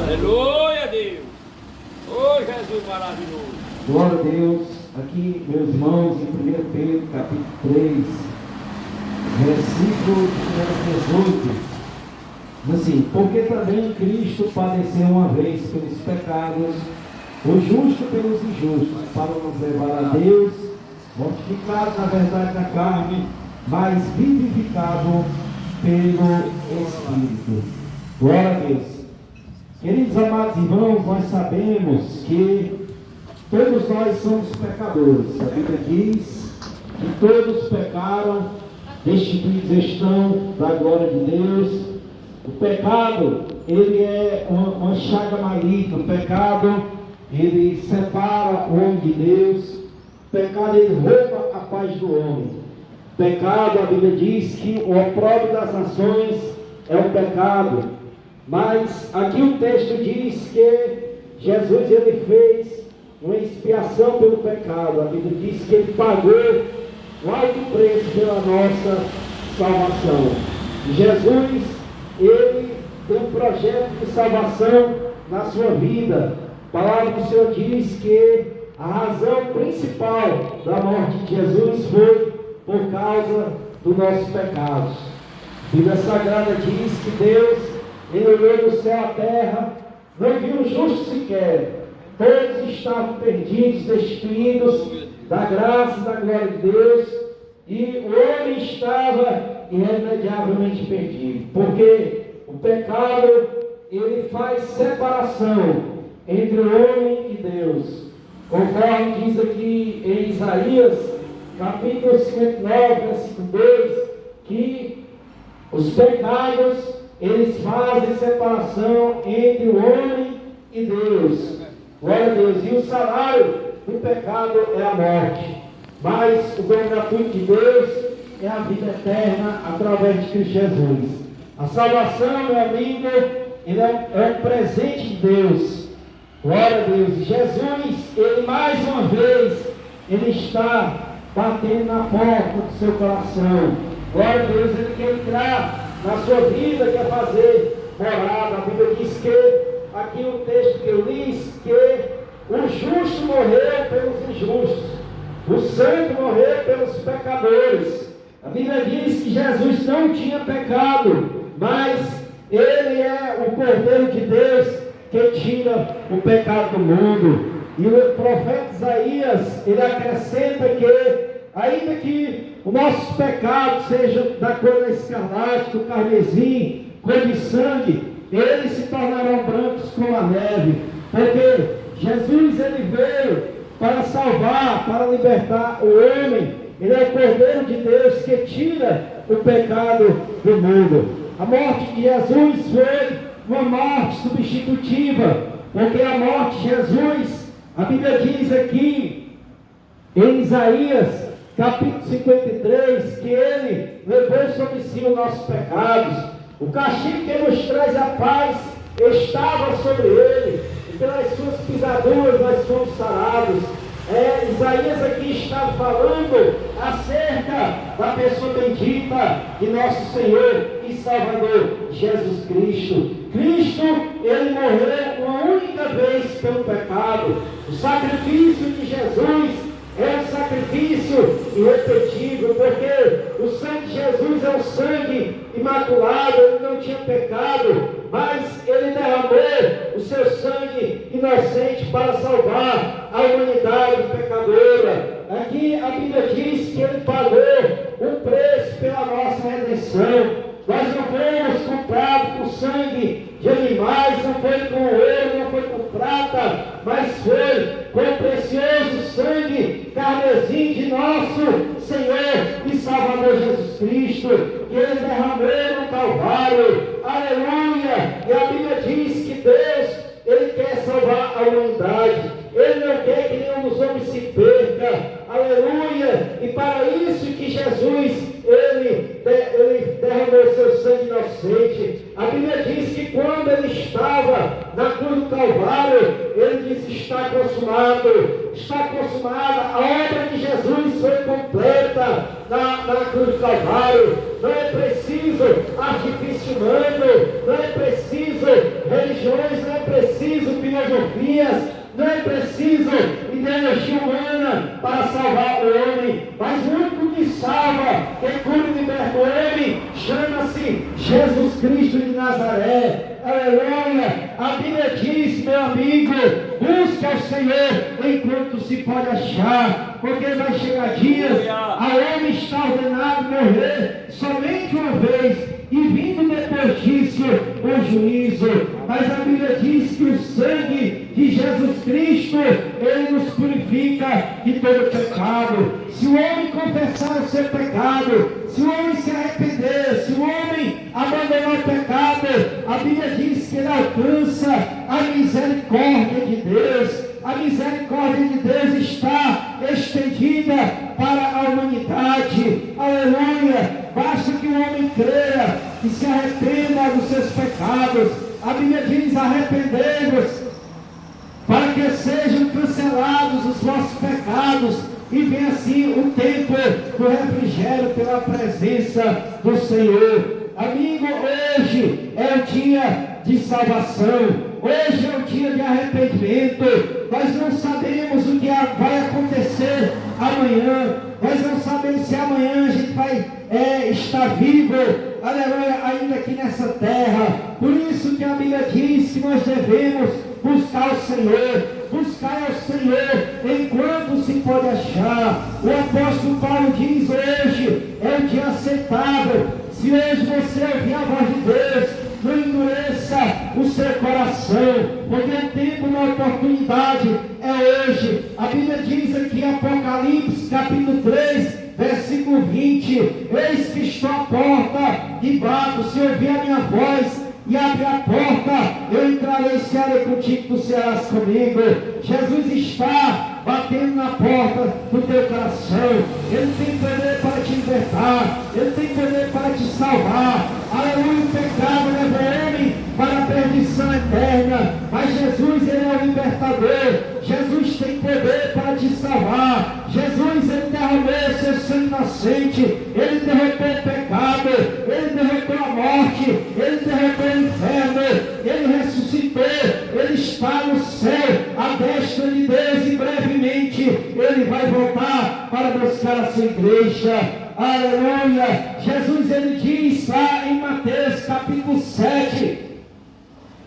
Aleluia, Deus. Oh, Jesus maravilhoso. Glória a Deus. Aqui, meus irmãos, em 1 Pedro, capítulo 3, versículo 18. Diz assim: porque também Cristo padeceu uma vez pelos pecados, o justo pelos injustos, para nos levar a Deus, mortificado na verdade da carne, mas vivificado pelo Espírito. Glória a Deus. Queridos amados irmãos, nós sabemos que todos nós somos pecadores. A Bíblia diz que todos pecaram, destituídos estão da glória de Deus. O pecado, ele é uma chaga maligna. O pecado, ele separa o homem de Deus. O pecado, ele rouba a paz do homem. O pecado, a Bíblia diz que o opróbrio das nações é o pecado. Mas aqui o texto diz que Jesus, ele fez uma expiação pelo pecado. A Bíblia diz que ele pagou um alto preço pela nossa salvação. Jesus, ele tem um projeto de salvação na sua vida. A palavra do Senhor diz que a razão principal da morte de Jesus foi por causa dos nossos pecados. A Bíblia Sagrada diz que Deus, ele olhou do céu à terra, não viu um justo sequer. Todos estavam perdidos, destituídos da graça e da glória de Deus, e o homem estava irremediavelmente perdido, porque o pecado, ele faz separação entre o homem e Deus, conforme diz aqui em Isaías, capítulo 59, versículo 2, que os pecados, eles fazem separação entre o homem e Deus. Glória a Deus. E o salário do pecado é a morte, mas o dom gratuito de Deus é a vida eterna através de Cristo Jesus. A salvação, meu amigo, ele é um presente de Deus. Glória a Deus. Jesus, ele mais uma vez, ele está batendo na porta do seu coração. Glória a Deus. Ele quer entrar na sua vida, quer fazer morada. A Bíblia diz que, aqui no texto que eu li, que o justo morreu pelos injustos, o santo morreu pelos pecadores. A Bíblia diz que Jesus não tinha pecado, mas ele é o Cordeiro de Deus que tira o pecado do mundo. E o profeta Isaías, ele acrescenta que, ainda que os nossos pecados sejam da cor da escarlate, do carmesim, cor de sangue, eles se tornarão brancos como a neve, porque Jesus, ele veio para salvar, para libertar o homem. Ele é o Cordeiro de Deus que tira o pecado do mundo. A morte de Jesus foi uma morte substitutiva, porque a morte de Jesus, a Bíblia diz aqui em Isaías capítulo 53, que ele levou sobre si os nossos pecados. O castigo que nos traz a paz estava sobre ele, e pelas suas pisaduras nós fomos sarados. Isaías aqui está falando acerca da pessoa bendita de nosso Senhor e Salvador Jesus Cristo. Cristo, ele morreu uma única vez pelo pecado. O sacrifício de Jesus é um sacrifício irrepetível, porque o sangue de Jesus é um sangue imaculado. Ele não tinha pecado, mas ele derramou o seu sangue inocente para salvar a humanidade pecadora. Aqui a Bíblia diz que ele pagou um preço pela nossa redenção. Nós não fomos comprados com sangue de animais, não foi com ouro, não foi com prata, mas foi com o precioso sangue carmesim de nosso Senhor e Salvador Jesus Cristo, que ele derramou no Calvário. Aleluia! E a Bíblia diz que Deus, ele quer salvar a humanidade. Ele não quer que nenhum dos homens se perca. Aleluia! E para isso que Jesus, ele derramou seu sangue inocente. A Bíblia diz que quando ele estava na cruz do Calvário, ele disse: está consumado, está consumada. A obra de Jesus foi completa na cruz do Calvário. Não é preciso artifício humano, não é preciso religião religiões, não é preciso filosofias, não é preciso ideologia humana para salvar o homem, mas o único que salva, que cura e liberta o homem, chama-se Jesus Cristo de Nazaré. Aleluia! A Bíblia diz, meu amigo, busque ao Senhor enquanto se pode achar, porque vai chegar dias, ao homem está ordenado morrer somente uma vez, e vindo depois disso o juízo. Mas a Bíblia diz que o sangue de Jesus Cristo, ele nos purifica de todo pecado. Se o homem confessar o seu pecado, se o homem se arrepender, se o homem abandonar o pecado, a Bíblia diz que ele alcança a misericórdia de Deus. A misericórdia de Deus está estendida para a humanidade. Aleluia! Basta que o homem creia e se arrependa dos seus pecados. A Bíblia diz: arrependei-vos, para que sejam cancelados os vossos pecados, e venha assim o tempo do refrigério pela presença do Senhor. Amigo, hoje é o dia de salvação. Hoje é o dia de arrependimento. Nós não sabemos o que vai acontecer amanhã. Nós não sabemos se amanhã a gente vai estar vivo, aleluia, ainda aqui nessa terra. Por isso que a Bíblia diz que nós devemos buscar o Senhor. Buscar ao Senhor enquanto se pode achar. O apóstolo Paulo diz: hoje é o dia aceitável. Se hoje você ouvir a voz de Deus, não endureça o seu coração, porque o tempo da oportunidade é hoje. A Bíblia diz aqui, Apocalipse capítulo 3, versículo 20: eis que estou à porta e bato. Se ouvir a minha voz e abrir a porta, eu entrarei e cearei contigo, tu cearás comigo. Jesus está batendo na porta do teu coração. Ele tem poder para te libertar, ele tem poder para te salvar. Aleluia! O pecado leva o homem para a perdição eterna, mas Jesus, ele é o libertador. Jesus tem poder para te salvar. Jesus, ele derramou seu sangue inocente, ele derrotou o pecado, ele derrotou a morte, ele derrotou o inferno, ele ressuscitou, ele está no céu, à destra de Deus, e brevemente ele vai voltar para buscar a sua igreja. Aleluia! Jesus, ele diz lá em Mateus capítulo 7,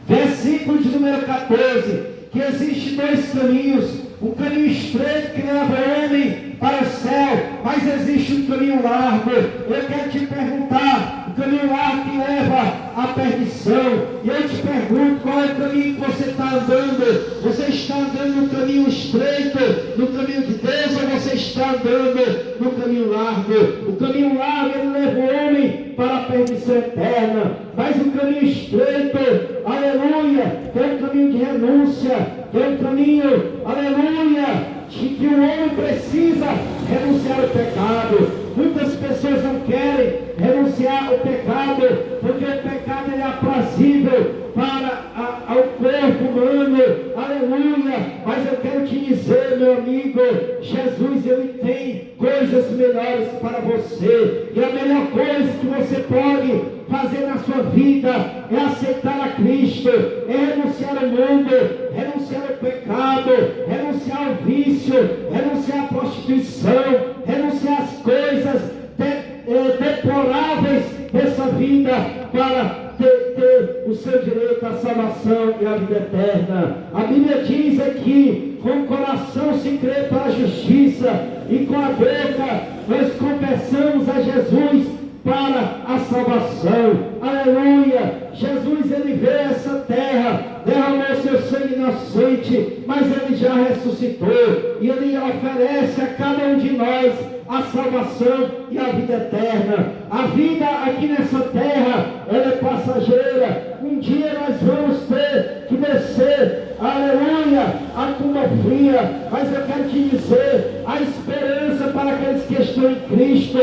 versículo de número 14, que existem dois caminhos: um caminho estreito que leva o homem para o céu, mas existe um caminho largo. Eu quero te perguntar: o caminho largo que leva à perdição. E eu te pergunto: qual é o caminho que você está andando? Você está andando no caminho estreito, no caminho de Deus, ou você está andando no caminho largo? O caminho largo, ele leva o homem para a perdição eterna, mas o caminho estreito, aleluia, que é um caminho de renúncia, que é um caminho, aleluia, de que o homem precisa renunciar ao pecado. Muitas pessoas não querem renunciar ao pecado, porque o pecado é aprazível para o corpo humano, aleluia. Mas eu quero te dizer, meu amigo, Jesus, ele tem coisas melhores para você, e a melhor coisa que você pode fazer na sua vida é aceitar a Cristo, é renunciar ao mundo, renunciar ao pecado, renunciar ao vício, renunciar à prostituição, renunciar às coisas deploráveis dessa vida, para ter o seu direito à salvação e à vida eterna. A Bíblia diz aqui: com o coração se crê para a justiça, e com a boca nós confessamos a Jesus para a salvação. Aleluia! Jesus, ele veio a essa terra, derramou seu sangue inocente, mas ele já ressuscitou, e ele oferece a cada um de nós a salvação e a vida eterna. A vida aqui nessa terra, ela é passageira. Um dia nós vamos ter que descer, aleluia, a tumba fria. Mas eu quero te dizer, a esperança para aqueles que estão em Cristo.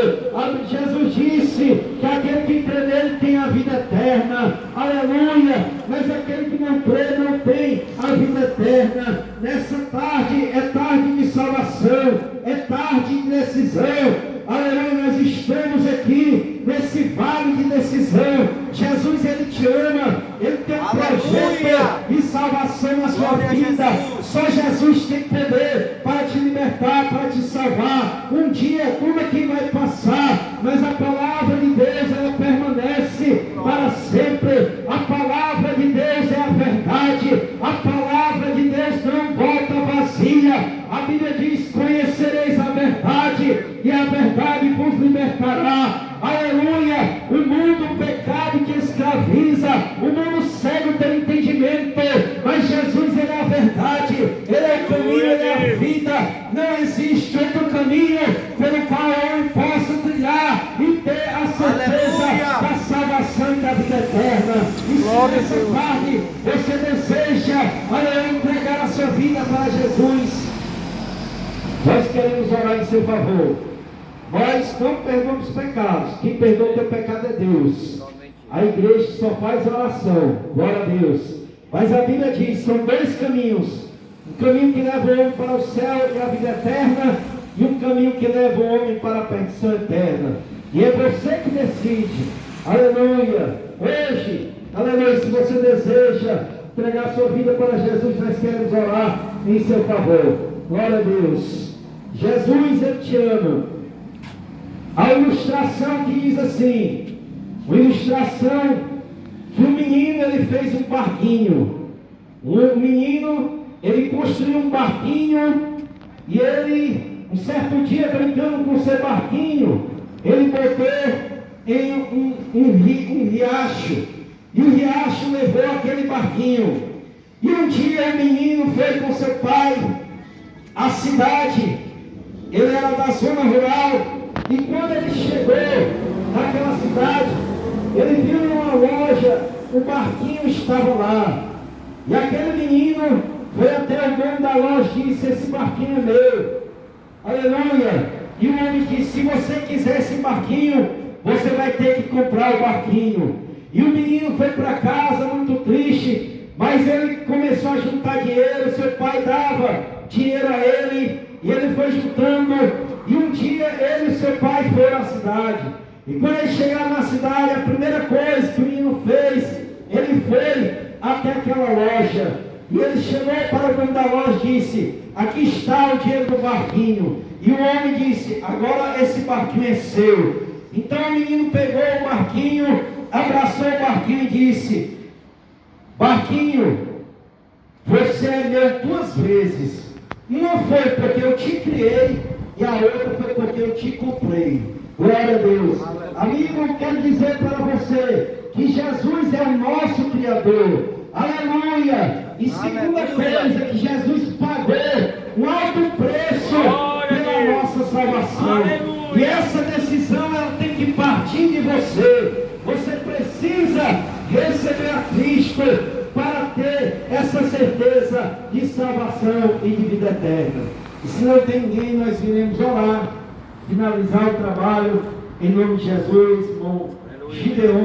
Jesus disse que aquele que crê nele tem a vida eterna, aleluia. Mas aquele que não crê não tem a vida eterna. Nessa tarde é tarde de salvação, é tarde de decisão. Aleluia, nós estamos aqui nesse vale de decisão. Jesus, ele te ama, ele tem um projeto acontecer na sua vida. Só Jesus tem poder para te libertar, para te salvar. Um dia tudo aqui vai passar, mas a palavra de Deus, ela permanece para sempre. A palavra de Deus é a verdade. A palavra de Deus não volta vazia. A Bíblia diz: conhecereis a verdade, e a verdade vos libertará. Aleluia! O mundo, o pecado que escraviza, o mundo cego tem entendimento, mas Jesus, ele é a verdade, ele é o caminho, ele é a vida. Não existe outro caminho pelo qual o homem possa trilhar e ter a certeza da salvação e da vida eterna. E se nessa tarde você deseja, aleluia, entregar a sua vida para Jesus, nós queremos orar em seu favor. Nós não perdoamos pecados. Quem perdoa o teu pecado é Deus. A igreja só faz oração. Glória a Deus. Mas a Bíblia diz: são dois caminhos. Um caminho que leva o homem para o céu e a vida eterna, e um caminho que leva o homem para a perdição eterna. E é você que decide. Aleluia. Hoje, aleluia, se você deseja entregar sua vida para Jesus, nós queremos orar em seu favor. Glória a Deus. Jesus, ele te ama. A ilustração que diz assim, uma ilustração que um menino, ele fez um barquinho. Um menino, ele construiu um barquinho, e ele, um certo dia, brincando com o seu barquinho, ele botou em um riacho, e o riacho levou aquele barquinho. E um dia o menino foi com seu pai à cidade. Ele era da zona rural. E quando ele chegou naquela cidade, ele viu numa loja, o barquinho estava lá. E aquele menino foi até o dono da loja e disse: esse barquinho é meu. Aleluia. E o homem disse: se você quiser esse barquinho, você vai ter que comprar o barquinho. E o menino foi para casa muito triste, mas ele começou a juntar dinheiro. Seu pai dava dinheiro a ele, e ele foi juntando. E um dia ele e seu pai foram à cidade. E quando eles chegaram na cidade, a primeira coisa que o menino fez, ele foi até aquela loja. E ele chegou para o dono da loja e disse: aqui está o dinheiro do barquinho. E o homem disse: agora esse barquinho é seu. Então o menino pegou o barquinho, abraçou o barquinho e disse: barquinho, você é meu 2 vezes. Uma foi porque eu te criei, e a outra foi porque eu te comprei. Glória a Deus. Amigo, eu quero dizer para você que Jesus é o nosso Criador. Aleluia. E segunda coisa, que Jesus pagou um alto preço pela nossa salvação. Aleluia. E essa decisão, ela tem que partir de você. Você precisa receber a Cristo para ter essa certeza de salvação e de vida eterna. E se não tem ninguém, nós iremos orar, finalizar o trabalho, em nome de Jesus, irmão Gideon.